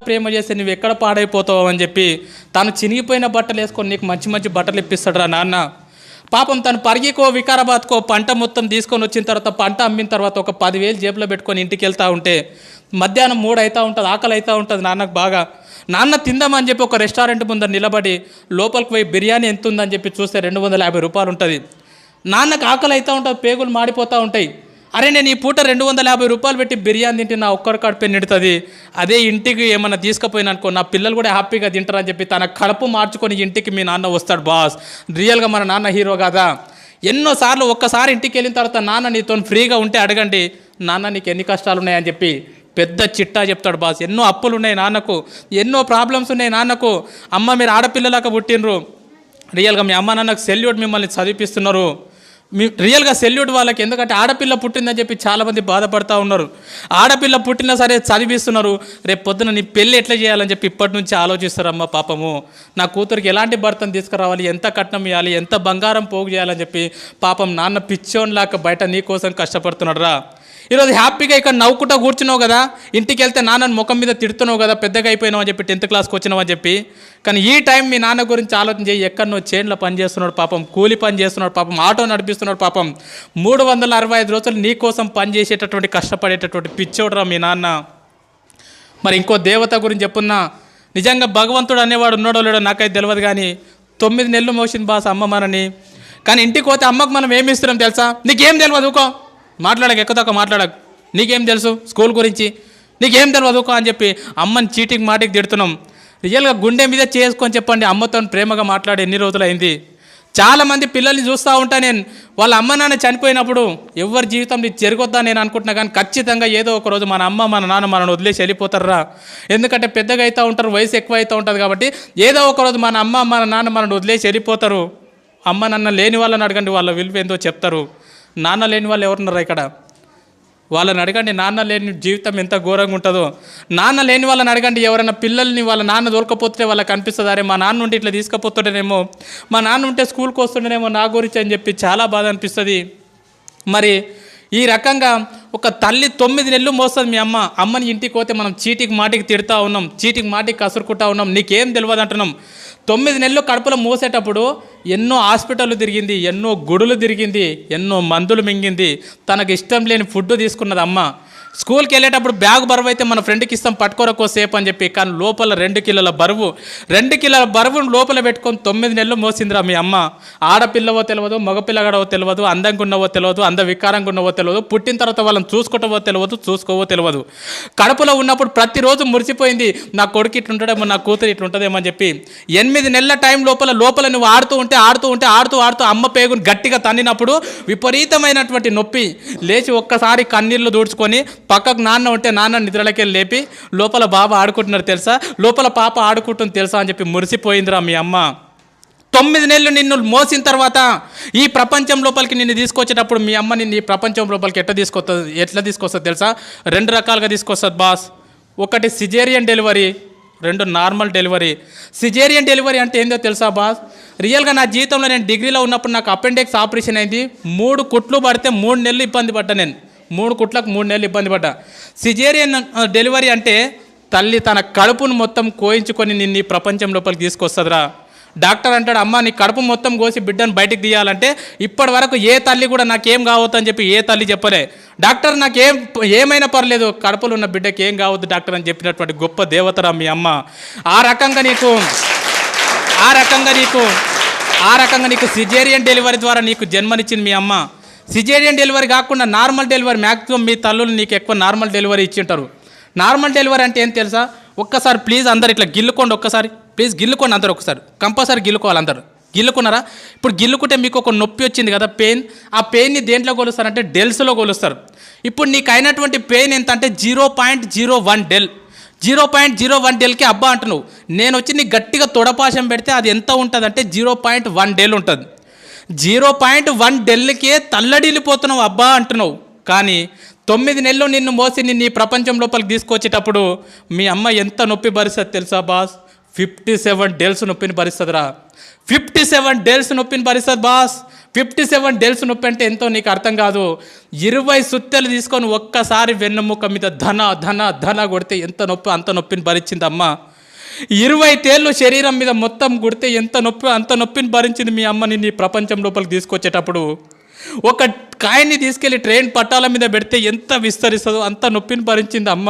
ప్రేమ చేస్తే నువ్వు ఎక్కడ పాడైపోతావు అని చెప్పి తను చినిగిపోయిన బట్టలు వేసుకొని నీకు మంచి మంచి బట్టలు ఇప్పిస్తాడురా నాన్న. పాపం తను పరిగికో వికారాబాద్కో పంట మొత్తం తీసుకొని వచ్చిన తర్వాత పంట అమ్మిన తర్వాత ఒక 10,000 జేబులో పెట్టుకొని ఇంటికి వెళ్తూ ఉంటే మధ్యాహ్నం 3 అవుతూ ఉంటుంది, ఆకలి అవుతూ ఉంటుంది నాన్నకు బాగా. నాన్న తిందామని చెప్పి ఒక రెస్టారెంట్ ముందర నిలబడి లోపలికి పోయి బిర్యానీ ఎంత ఉందని చెప్పి చూస్తే 250 రూపాయలు ఉంటుంది. నాన్నకు ఆకలి అవుతూ ఉంటుంది, పేగులు మాడిపోతూ ఉంటాయి. అరే నేను ఈ పూట 250 రూపాయలు పెట్టి బిర్యానీ తింటే నా ఒక్కరి కడుపు నిడుతుంది, అదే ఇంటికి ఏమన్నా తీసుకుపోయినా అనుకో నా పిల్లలు కూడా హ్యాపీగా తింటారని చెప్పి తన కడుపు మార్చుకొని ఇంటికి మీ నాన్న వస్తాడు బాస్. రియల్గా మన నాన్న హీరో కదా. ఎన్నోసార్లు ఒక్కసారి ఇంటికి వెళ్ళిన తర్వాత నాన్న నీతో ఫ్రీగా ఉంటే అడగండి, నాన్న నీకు ఎన్ని కష్టాలు ఉన్నాయని చెప్పి పెద్ద చిట్టా చెప్తాడు బాస్. ఎన్నో అప్పులు ఉన్నాయి నాన్నకు, ఎన్నో ప్రాబ్లమ్స్ ఉన్నాయి నాన్నకు. అమ్మ మీరు ఆడపిల్లలాగా పుట్టినరు, రియల్గా మీ అమ్మ నాన్నకు సెల్యూట్, మిమ్మల్ని చదివిపిస్తున్నారు. రియల్గా సెల్యూట్ వాళ్ళకి. ఎందుకంటే ఆడపిల్ల పుట్టిందని చెప్పి చాలామంది బాధపడుతూ ఉన్నారు. ఆడపిల్ల పుట్టినా సరే చదివిస్తున్నారు, రేపు పొద్దున నీ పెళ్ళి ఎట్లా చేయాలని చెప్పి ఇప్పటి నుంచి ఆలోచిస్తారమ్మ. పాపము నా కూతురికి ఎలాంటి భర్తను తీసుకురావాలి, ఎంత కట్నం ఇవ్వాలి, ఎంత బంగారం పోగు చేయాలని చెప్పి పాపం నాన్న పిచ్చోన్లాగా బయట నీ కోసం కష్టపడుతున్నాడు రా. ఈరోజు హ్యాపీగా ఇక్కడ నవ్వుకుంటా కూర్చున్నావు కదా, ఇంటికి వెళ్తే నాన్నని ముఖం మీద తిడుతున్నావు కదా, పెద్దగా అయిపోయినావు అని చెప్పి 10th క్లాస్కి వచ్చినావు అని చెప్పి. కానీ ఈ టైం మీ నాన్న గురించి ఆలోచన చేయి. ఎక్కడనో చేన్లో పని చేస్తున్నాడు పాపం, కూలి పని చేస్తున్నాడు పాపం, ఆటో నడిపిస్తున్నాడు పాపం. 365 రోజులు నీ కోసం పని చేసేటటువంటి కష్టపడేటటువంటి పిచ్చోడురా మీ నాన్న. మరి ఇంకో దేవత గురించి చెప్పున్నా, నిజంగా భగవంతుడు అనేవాడు ఉన్నాడో లేడో నాకైతే తెలియదు, కానీ 9 నెలలు మోసింది బాస్ అమ్మ మనని. కానీ ఇంటికి పోతే అమ్మకు మనం ఏమి ఇస్తున్నాం తెలుసా? నీకేం తెలియదు ఊకో, మాట్లాడక ఎక్కువ మాట్లాడక, నీకేం తెలుసు స్కూల్ గురించి, నీకేం తెలియదు ఊకో అని చెప్పి అమ్మని చీటికి మాటికి తిడుతున్నాం. రియల్గా గుండె మీద చేసుకొని చెప్పండి, అమ్మతో ప్రేమగా మాట్లాడి ఎన్ని రోజులు అయింది. చాలామంది పిల్లల్ని చూస్తూ ఉంటా నేను, వాళ్ళ అమ్మ నాన్న చనిపోయినప్పుడు ఎవరి జీవితం ఇది జరగొద్దా నేను అనుకుంటున్నా, కానీ ఖచ్చితంగా ఏదో ఒక రోజు మన అమ్మ మన నాన్న మనల్ని వదిలేసి వెళ్ళిపోతారా. ఎందుకంటే పెద్దగా అవుతూ ఉంటారు, వయసు ఎక్కువ అవుతూ ఉంటుంది కాబట్టి ఏదో ఒక రోజు మన అమ్మ మన నాన్న మనల్ని వదిలేసి వెళ్ళిపోతారు. అమ్మ నాన్న లేని వాళ్ళని అడగండి, వాళ్ళ విలువ ఏందో చెప్తారు. నాన్న లేని వాళ్ళు ఎవరున్నారా ఇక్కడ, వాళ్ళని అడగండి నాన్న లేని జీవితం ఎంత ఘోరంగా ఉంటుందో. నాన్న లేని వాళ్ళని అడగండి, ఎవరైనా పిల్లల్ని వాళ్ళ నాన్న దొరకపోతే వాళ్ళకి అనిపిస్తుంది, అరే మా నాన్న ఉంటే ఇట్లా తీసుకుపోతుండేనేమో, మా నాన్న ఉంటే స్కూల్కి వస్తుండేనేమో నా గురించి అని చెప్పి చాలా బాధ అనిపిస్తుంది. మరి ఈ రకంగా ఒక తల్లి 9 నెలలు మోస్తుంది మీ అమ్మని ఇంటికి పోతే మనం చీటికి మాటికి తిడుతూ ఉన్నాం, చీటికి మాటికి కసురుకుంటా ఉన్నాం, నీకేం తెలియదు అంటున్నాం. 9 నెలలు కడుపులో మోసేటప్పుడు ఎన్నో హాస్పిటళ్ళు తిరిగింది, ఎన్నో గుడులు తిరిగింది, ఎన్నో మందులు మింగింది, తనకు ఇష్టం లేని ఫుడ్ తీసుకున్నది అమ్మ. స్కూల్కి వెళ్ళేటప్పుడు బ్యాగ్ బరువు అయితే మన ఫ్రెండ్కి ఇస్తాం పట్టుకోరకో సేపు అని చెప్పి, కానీ లోపల 2 కిలోల బరువు లోపల పెట్టుకొని 9 నెలలు మోసిందిరా మీ అమ్మ. ఆడపిల్లవో తెలియదు, మగపిల్లగాడవో తెలియదు, అందంగా ఉన్నవో తెలియదు, వికారంగా ఉన్నవో తెలియదు, పుట్టిన తర్వాత వాళ్ళని చూసుకుంటావో తెలియదు, చూసుకోవో తెలియదు. కడుపులో ఉన్నప్పుడు ప్రతిరోజు మురిసిపోయింది, నా కొడుకు ఇట్లుంటాడేమో, నా కూతురు ఇట్లుంటుందేమో అని చెప్పి. 8 నెలల టైం లోపల నువ్వు ఆడుతూ ఉంటే అమ్మ పేగుని గట్టిగా తన్నినప్పుడు విపరీతమైనటువంటి నొప్పి. లేచి ఒక్కసారి కన్నీళ్ళు దూడ్చుకొని పక్కకు నాన్న ఉంటే నాన్న నిద్రలకి లేపి లోపల బాబా ఆడుకుంటున్నారు తెలుసా, లోపల పాప ఆడుకుంటుంది తెలుసా అని చెప్పి మురిసిపోయిందిరా మీ అమ్మ. 9 నెలలు నిన్ను మోసిన తర్వాత ఈ ప్రపంచం లోపలికి నిన్ను తీసుకొచ్చేటప్పుడు మీ అమ్మ నిన్ను ఈ ప్రపంచం లోపలికి ఎట్లా తీసుకొస్తుంది తెలుసా? 2 రకాలుగా తీసుకొస్తుంది బాస్. ఒకటి caesarean delivery, 2 normal delivery. Caesarean delivery అంటే ఏందో తెలుసా బాస్? రియల్గా నా జీవితంలో నేను డిగ్రీలో ఉన్నప్పుడు నాకు అపెండిక్స్ ఆపరేషన్ అయింది. 3 కుట్లు పడితే 3 నెలలు ఇబ్బంది పడ్డా నేను. 3 కుట్లకు 3 నెలలు ఇబ్బంది పడ్డా. సిజేరియన్ డెలివరీ అంటే తల్లి తన కడుపును మొత్తం కోయించుకొని నిన్ను ఈ ప్రపంచం లోపలికి తీసుకొస్తుందిరా. డాక్టర్ అంటాడు, అమ్మ నీ కడుపు మొత్తం కోసి బిడ్డను బయటికి తీయాలంటే ఇప్పటి వరకు ఏ తల్లి కూడా నాకేం కావద్దు అని చెప్పి ఏ తల్లి చెప్పలే. డాక్టర్ ఏమైనా పర్లేదు, కడుపులో ఉన్న బిడ్డకి ఏం కావద్దు డాక్టర్ అని చెప్పినటువంటి గొప్ప దేవతరా మీ అమ్మ. ఆ రకంగా నీకు సిజేరియన్ డెలివరీ ద్వారా నీకు జన్మనిచ్చింది మీ అమ్మ. సిజేరియన్ డెలివరీ కాకుండా నార్మల్ డెలివరీ, మ్యాక్సిమం మీ తల్లులు నీకు ఎక్కువ నార్మల్ డెలివరీ ఇచ్చి ఉంటారు. నార్మల్ డెలివరీ అంటే ఏం తెలుసా? ఒక్కసారి ప్లీజ్ అందరు ఇట్లా గిల్లుకోండి, ఒక్కసారి ప్లీజ్ గిల్లుకోండి అందరు, ఒకసారి కంపల్సరీ గిల్లుకోవాలి అందరు. గిల్లుకున్నారా? ఇప్పుడు గిల్లుకుంటే మీకు ఒక నొప్పి వచ్చింది కదా, పెయిన్. ఆ పెయిన్ని దేంట్లో కొలుస్తారంటే డెల్స్లో కొలుస్తారు. ఇప్పుడు నీకు అయినటువంటి పెయిన్ ఎంత అంటే 0.01 డెల్. 0.01 డెల్కి అబ్బా అంటున్నావు. నేను వచ్చి నీకు గట్టిగా తొడపాశం పెడితే అది ఎంత ఉంటుంది అంటే 0.1 డెల్ ఉంటుంది. 0.1 డెల్కే తల్లడిల్లిపోతున్నావు అబ్బా అంటున్నావు. కానీ 9 నెలలు నిన్ను మోసి నిన్ను ఈ ప్రపంచం లోపలికి తీసుకొచ్చేటప్పుడు మీ అమ్మ ఎంత నొప్పి భరిస్తుంది తెలుసా బాస్? 57 డేల్స్ నొప్పిని భరిస్తుందిరా. 57 డేల్స్ నొప్పిని భరిస్తుంది బాస్. 57 డేల్స్ నొప్పి అంటే ఎంతో నీకు అర్థం కాదు. 20 సుత్తెలు తీసుకొని ఒక్కసారి వెన్నెముక మీద ధన ధన ధన కొడితే ఎంత నొప్పి, అంత నొప్పిని భరించింది అమ్మ. 20 తేళ్ళు శరీరం మీద మొత్తం కొడితే ఎంత నొప్పి, అంత నొప్పిని భరించింది మీ అమ్మని నీ ప్రపంచం లోపలికి తీసుకొచ్చేటప్పుడు. ఒక కాయని తీసుకెళ్ళి ట్రైన్ పట్టాల మీద పెడితే ఎంత విస్తరిస్తుందో అంత నొప్పిని భరించింది అమ్మ.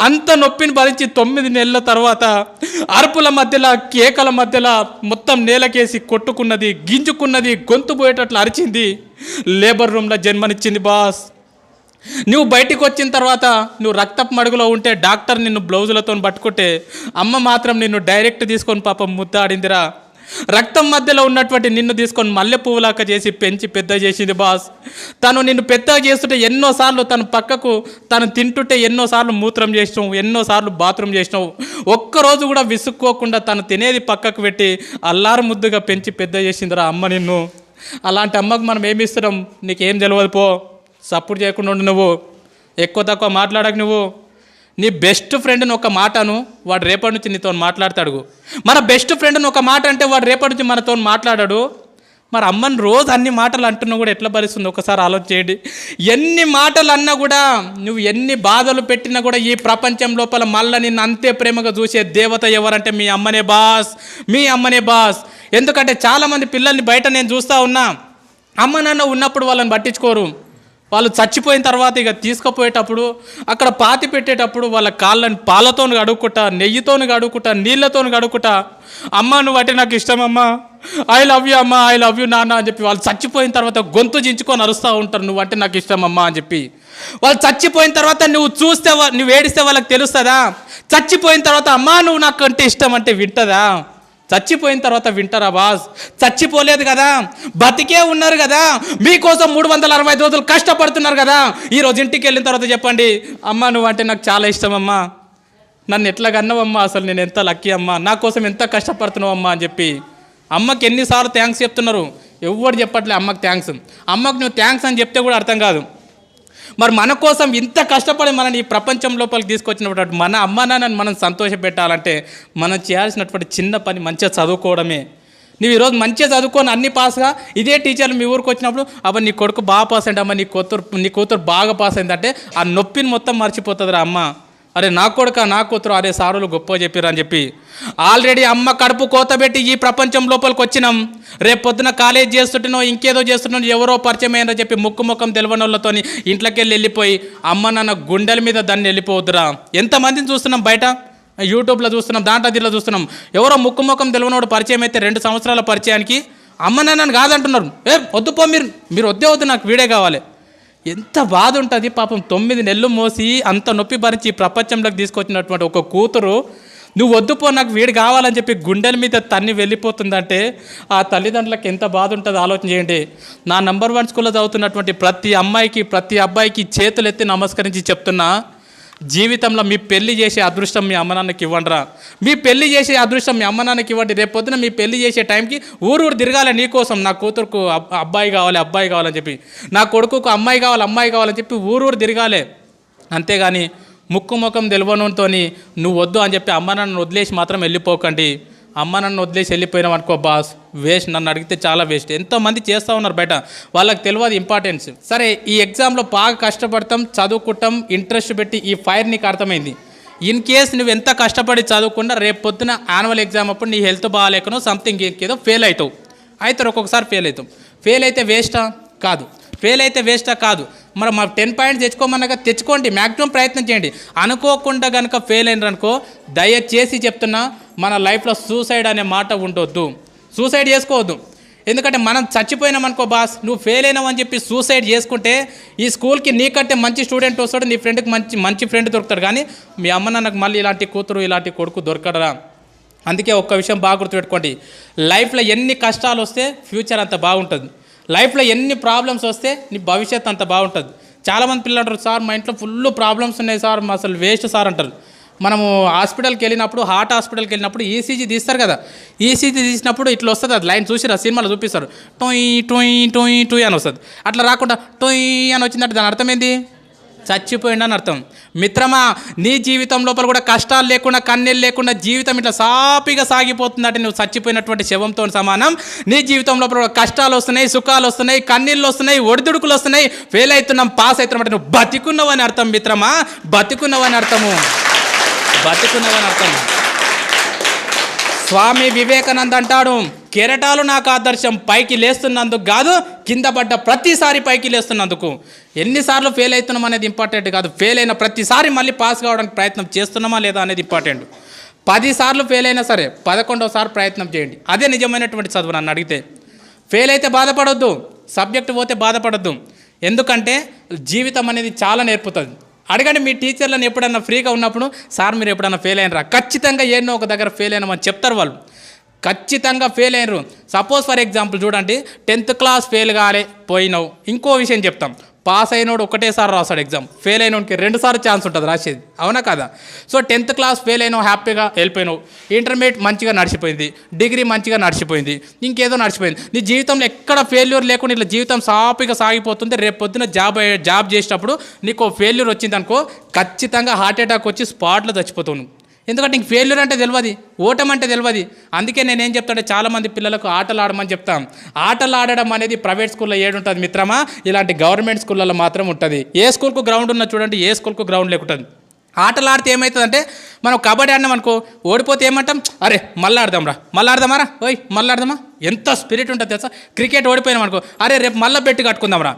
అంత నొప్పిని భరించి 9 నెలల తర్వాత అరుపుల మధ్యలో, కేకల మధ్యలో మొత్తం నేలకేసి కొట్టుకున్నది, గింజుకున్నది, గొంతు పోయేటట్లు అరిచింది. లేబర్ రూమ్లో జన్మనిచ్చింది బాస్. నువ్వు బయటికి వచ్చిన తర్వాత నువ్వు రక్తపు మడుగులో ఉంటే డాక్టర్ నిన్ను బ్లౌజులతో పట్టుకుంటే అమ్మ మాత్రం నిన్ను డైరెక్ట్ తీసుకొని పాపం ముద్దాడిందిరా. రక్తం మధ్యలో ఉన్నటువంటి నిన్ను తీసుకొని మల్లె పువ్వులాగా చేసి పెంచి పెద్ద చేసింది బాస్. తను నిన్ను పెద్దగా చేస్తుంటే ఎన్నోసార్లు తను పక్కకు తను తింటుంటే ఎన్నోసార్లు మూత్రం చేసినావు, ఎన్నోసార్లు బాత్రూమ్ చేసినావు. ఒక్కరోజు కూడా విసుక్కోకుండా తను తినేది పక్కకు పెట్టి అల్లారు ముద్దుగా పెంచి పెద్ద చేసిందిరా అమ్మ నిన్ను. అలాంటి అమ్మకు మనం ఏమి ఇస్తున్నాం? నీకేం తెలియదు పో. సపోర్ట్ చేయకుండా ఉండు. నువ్వు ఎక్కువ తక్కువ మాట్లాడకు. నువ్వు నీ బెస్ట్ ఫ్రెండ్ని ఒక మాటను వాడు రేపటి నుంచి నీతో మాట్లాడతాడు. మన బెస్ట్ ఫ్రెండ్ని ఒక మాట అంటే వాడు రేపటి నుంచి మనతో మాట్లాడాడు. మరి అమ్మని రోజు అన్ని మాటలు అంటున్నా కూడా ఎట్లా భరిస్తుంది ఒకసారి ఆలోచన చేయండి. ఎన్ని మాటలు అన్నా కూడా, నువ్వు ఎన్ని బాధలు పెట్టినా కూడా ఈ ప్రపంచం లోపల మళ్ళీ నిన్ను అంతే ప్రేమగా చూసే దేవత ఎవరంటే మీ అమ్మనే బాస్, మీ అమ్మనే బాస్. ఎందుకంటే చాలామంది పిల్లల్ని బయట నేను చూస్తూ ఉన్నా, అమ్మ నాన్న ఉన్నప్పుడు వాళ్ళని పట్టించుకోరు. వాళ్ళు చచ్చిపోయిన తర్వాత ఇక తీసుకుపోయేటప్పుడు అక్కడ పాతి పెట్టేటప్పుడు వాళ్ళ కాళ్ళని పాలతో కడుక్కుంటా, నెయ్యితో కడుక్కుంటా, నీళ్ళతో కడుక్కుంటా, అమ్మ నువ్వు అంటే నాకు ఇష్టం అమ్మ, ఐ లవ్ యూ అమ్మ, ఐ లవ్ యూ నాన్న అని చెప్పి వాళ్ళు చచ్చిపోయిన తర్వాత గొంతు చించుకొని అరుస్తూ ఉంటారు, నువ్వు అంటే నాకు ఇష్టం అమ్మ అని చెప్పి. వాళ్ళు చచ్చిపోయిన తర్వాత నువ్వు చూస్తే, నువ్వు ఏడిస్తే వాళ్ళకి తెలుస్తుందా? చచ్చిపోయిన తర్వాత అమ్మ నువ్వు నాకు అంటే ఇష్టం అంటే వింటదా? చచ్చిపోయిన తర్వాత వింటారా బాస్? చచ్చిపోలేదు కదా, బతికే ఉన్నారు కదా, మీకోసం 365 రోజులు కష్టపడుతున్నారు కదా. ఈరోజు ఇంటికి వెళ్ళిన తర్వాత చెప్పండి, అమ్మ నువ్వు అంటే నాకు చాలా ఇష్టం అమ్మా, నన్ను ఎట్లా కన్నావమ్మా, అసలు నేను ఎంత లక్కీ అమ్మా, నా కోసం ఎంత కష్టపడుతున్నావు అమ్మా అని చెప్పి. అమ్మకి ఎన్నిసార్లు థ్యాంక్స్ చెప్తున్నారు, ఎవరు చెప్పట్లే అమ్మకి థ్యాంక్స్. అమ్మకు నువ్వు థ్యాంక్స్ అని చెప్తే కూడా అర్థం కాదు. మరి మన కోసం ఇంత కష్టపడి మనని ఈ ప్రపంచం లోపలికి తీసుకొచ్చినటువంటి మన అమ్మ నాన్నని మనం సంతోషపెట్టాలంటే మనం చేయాల్సినటువంటి చిన్న పని మంచిగా చదువుకోవడమే. నువ్వు ఈరోజు మంచిగా చదువుకొని అన్ని పాస్గా ఇదే టీచర్లు మీ ఊరికి వచ్చినప్పుడు అబ్బా నీ కొడుకు బాగా పాస్ అయింది అమ్మ, నీ కూతురు బాగా పాస్ అయిందంటే ఆ నొప్పిని మొత్తం మర్చిపోతుందిరా అమ్మ. అరే నా కొడుక నా కూతురు, అరే సారులు గొప్ప చెప్పిర్రు అని చెప్పి. ఆల్రెడీ అమ్మ కడుపు కోతబెట్టి ఈ ప్రపంచం లోపలికి వచ్చినాం. రేపు పొద్దున కాలేజ్ చేస్తుంటేనో ఇంకేదో చేస్తుంటో ఎవరో పరిచయం అయ్యారని చెప్పి ముఖం తెలియని వాళ్ళతో ఇంట్లోకి వెళ్ళిపోయి అమ్మ నాన్న గుండెల మీద దాన్ని వెళ్ళిపోవద్దురా. ఎంతమందిని చూస్తున్నాం బయట, యూట్యూబ్లో చూస్తున్నాం, దాంట్లో దీంట్లో చూస్తున్నాం. ఎవరో ముఖం తెలియనోడు పరిచయం అయితే 2 సంవత్సరాల పరిచయానికి అమ్మ నాన్నని కాదంటున్నారు. వద్దుపో, మీరు వద్దు, నాకు వీడే కావాలి. ఎంత బాధ ఉంటుంది పాపం. 9 నెలలు మోసి అంత నొప్పి భరించి ఈ ప్రపంచంలోకి తీసుకొచ్చినటువంటి ఒక కూతురు నువ్వు వద్దుపో నాకు వీడు కావాలని చెప్పి గుండెల మీద తన్ని వెళ్ళిపోతుందంటే ఆ తల్లిదండ్రులకు ఎంత బాధ ఉంటుందో ఆలోచన చేయండి. నా నంబర్ 1 స్కూల్లో చదువుతున్నటువంటి ప్రతి అమ్మాయికి ప్రతి అబ్బాయికి చేతులు ఎత్తి నమస్కరించి చెప్తున్నా, జీవితంలో మీ పెళ్లి చేసే అదృష్టం మీ అమ్మ నాన్నకి ఇవ్వండిరా. మీ పెళ్లి చేసే అదృష్టం మీ అమ్మ నాన్నకి ఇవ్వండి. రేపు పొద్దున మీ పెళ్లి చేసే టైంకి ఊరు తిరగాలి నీకోసం, నా కూతురుకు అబ్బాయి కావాలని చెప్పి, నా కొడుకుకు అమ్మాయి కావాలని చెప్పి ఊరు తిరగాలి. అంతేగాని ముఖం తెలియనుతో నువ్వు వద్దు అని చెప్పి అమ్మ నాన్నను వదిలేసి మాత్రం వెళ్ళిపోకండి. అమ్మ నన్ను వదిలేసి వెళ్ళిపోయినాం అనుకో బాస్, వేస్ట్. నన్ను అడిగితే చాలా వేస్ట్. ఎంతోమంది చేస్తూ ఉన్నారు బయట, వాళ్ళకి తెలియదు ఇంపార్టెన్స్. సరే ఈ ఎగ్జామ్లో బాగా కష్టపడతాం, చదువుకుంటాం, ఇంట్రెస్ట్ పెట్టి ఈ ఫైర్ నీకు అర్థమైంది. ఇన్ కేస్ నువ్వు ఎంత కష్టపడి చదువుకున్నా రేపు పొద్దున యాన్యువల్ ఎగ్జామ్ అప్పుడు నీ హెల్త్ బాగాలేకనో సంథింగ్ ఏదో ఫెయిల్ అవుతావు. ఒక్కొక్కసారి ఫెయిల్ అవుతాం. ఫెయిల్ అయితే వేస్టా? కాదు. మరి మా 10 పాయింట్స్ తెచ్చుకోమన్నాక తెచ్చుకోండి, మ్యాక్సిమం ప్రయత్నం చేయండి. అనుకోకుండా కనుక ఫెయిల్ అయినారనుకో, దయచేసి చెప్తున్నా, మన లైఫ్లో సూసైడ్ అనే మాట ఉండొద్దు. సూసైడ్ చేసుకోవద్దు. ఎందుకంటే మనం చచ్చిపోయినామనుకో బాస్, నువ్వు ఫెయిల్ అయినావని చెప్పి సూసైడ్ చేసుకుంటే ఈ స్కూల్కి నీకంటే మంచి స్టూడెంట్ వస్తాడు, నీ ఫ్రెండ్కి మంచి ఫ్రెండ్ దొరుకుతాడు. కానీ మీ అమ్మ నాన్నకు మళ్ళీ ఇలాంటి కూతురు ఇలాంటి కొడుకు దొరకడరా. అందుకే ఒక్క విషయం బాగా గుర్తుపెట్టుకోండి, లైఫ్లో ఎన్ని కష్టాలు వస్తే ఫ్యూచర్ అంత బాగుంటుంది. లైఫ్లో ఎన్ని ప్రాబ్లమ్స్ వస్తే నీ భవిష్యత్ అంత బాగుంటుంది. చాలామంది పిల్లలు అంటారు, సార్ మా ఇంట్లో ఫుల్ ప్రాబ్లమ్స్ ఉన్నాయి సార్, అసలు వేస్ట్ సార్ అంటారు. మనము హాస్పిటల్కి వెళ్ళినప్పుడు, హార్ట్ హాస్పిటల్కి వెళ్ళినప్పుడు ఈసీజీ తీస్తారు కదా, ఈసీజీ తీసినప్పుడు ఇట్లా వస్తుంది, అది లైన్ చూసిరా, సినిమాలో చూపిస్తారు, టొయ్ టొయ్ టొయ్ టొయ్ అని వస్తుంది. అట్లా రాకుండా టొయ్ అని వచ్చిందంటే దాని అర్థం ఏంది? చచ్చిపోయిండని అర్థం. మిత్రమా, నీ జీవితం లోపల కూడా కష్టాలు లేకుండా కన్నీళ్ళు లేకుండా జీవితం ఇట్లా సాపిగా సాగిపోతుందంటే నువ్వు చచ్చిపోయినటువంటి శవంతో సమానం. నీ జీవితం లోపల కూడా కష్టాలు వస్తున్నాయి, సుఖాలు వస్తున్నాయి, కన్నీళ్ళు వస్తున్నాయి, ఒడిదుడుకులు వస్తున్నాయి, ఫెయిల్ అవుతున్నాం, పాస్ అవుతున్నాం అంటే నువ్వు బతికున్నావని అర్థం మిత్రమా, బతికున్నావని అర్థము, బతికున్నావని అర్థం. స్వామి వివేకానంద అంటాడు, కెరటాలు నాకు ఆదర్శం, పైకి లేస్తున్నందుకు కాదు, కింద పడ్డ ప్రతిసారి పైకి లేస్తున్నందుకు. ఎన్నిసార్లు ఫెయిల్ అవుతున్నాం అనేది ఇంపార్టెంట్ కాదు, ఫెయిల్ అయిన ప్రతిసారి మళ్ళీ పాస్ కావడానికి ప్రయత్నం చేస్తున్నామా లేదా అనేది ఇంపార్టెంట్. 10 సార్లు ఫెయిల్ అయినా సరే 11వసారి ప్రయత్నం చేయండి, అదే నిజమైనటువంటి చదువు. నన్ను అడిగితే ఫెయిల్ అయితే బాధపడొద్దు, సబ్జెక్ట్ పోతే బాధపడొద్దు, ఎందుకంటే జీవితం అనేది చాలా నేర్పుతుంది. అడగండి మీ టీచర్లను, ఎప్పుడన్నా ఫ్రీగా ఉన్నప్పుడు, సార్ మీరు ఎప్పుడన్నా ఫెయిల్ అయినరా, ఖచ్చితంగా ఏన్నో ఒక దగ్గర ఫెయిల్ అయినామని చెప్తారు వాళ్ళు, ఖచ్చితంగా ఫెయిల్ అయినరు. సపోజ్ ఫర్ ఎగ్జాంపుల్ చూడండి, 10th క్లాస్ ఫెయిల్ కాలే పోయినావు, ఇంకో విషయం చెప్తాం, పాస్ అయినోడు ఒకటేసారి రాస్తాడు ఎగ్జామ్, ఫెయిల్ అయినోడికి 2 సార్లు ఛాన్స్ ఉంటుంది రాసేది, అవునా కదా. సో 10th క్లాస్ ఫెయిల్ అయినావు, హ్యాపీగా వెళ్ళిపోయినావు, ఇంటర్మీడియట్ మంచిగా నడిచిపోయింది, డిగ్రీ మంచిగా నడిచిపోయింది, ఇంకేదో నడిచిపోయింది, నీ జీవితంలో ఎక్కడ ఫెయిల్యూర్ లేకుండా ఇట్లా జీవితం సాఫీగా సాగిపోతుంది. రేపు పొద్దున జాబ్ చేసేటప్పుడు నీకు ఫెయిల్యూర్ వచ్చింది అనుకో, ఖచ్చితంగా హార్ట్ అటాక్ వచ్చి స్పాట్లో చచ్చిపోతావు నువ్వు. ఎందుకంటే ఇంక ఫెయిల్యూర్ అంటే తెలియదు, ఓటం అంటే తెలియదు. అందుకే నేనేం చెప్తానంటే చాలామంది పిల్లలకు ఆటలు ఆడమని చెప్తాం. ఆటలు ఆడడం అనేది ప్రైవేట్ స్కూల్లో ఏడుంటుంది మిత్రమా, ఇలాంటి గవర్నమెంట్ స్కూళ్ళలో మాత్రం ఉంటుంది. ఏ స్కూల్కు గ్రౌండ్ ఉన్నా చూడండి, ఏ స్కూల్కు గ్రౌండ్ లేకుంటుంది. ఆటలు ఆడితే ఏమవుతుందంటే, మనం కబడ్డీ ఆడినాం అనుకో, ఓడిపోతే ఏమంటాం, అరే మళ్ళీ ఆడదాంరా, మళ్ళీ ఆడదామారా, ఓయ్ మళ్ళీ ఆడదామా, ఎంత స్పిరిట్ ఉంటుంది తెలుసా. క్రికెట్ ఓడిపోయినాం అనుకో, అరే రేపు మళ్ళీ బెట్టు కట్టుకుందాంరా.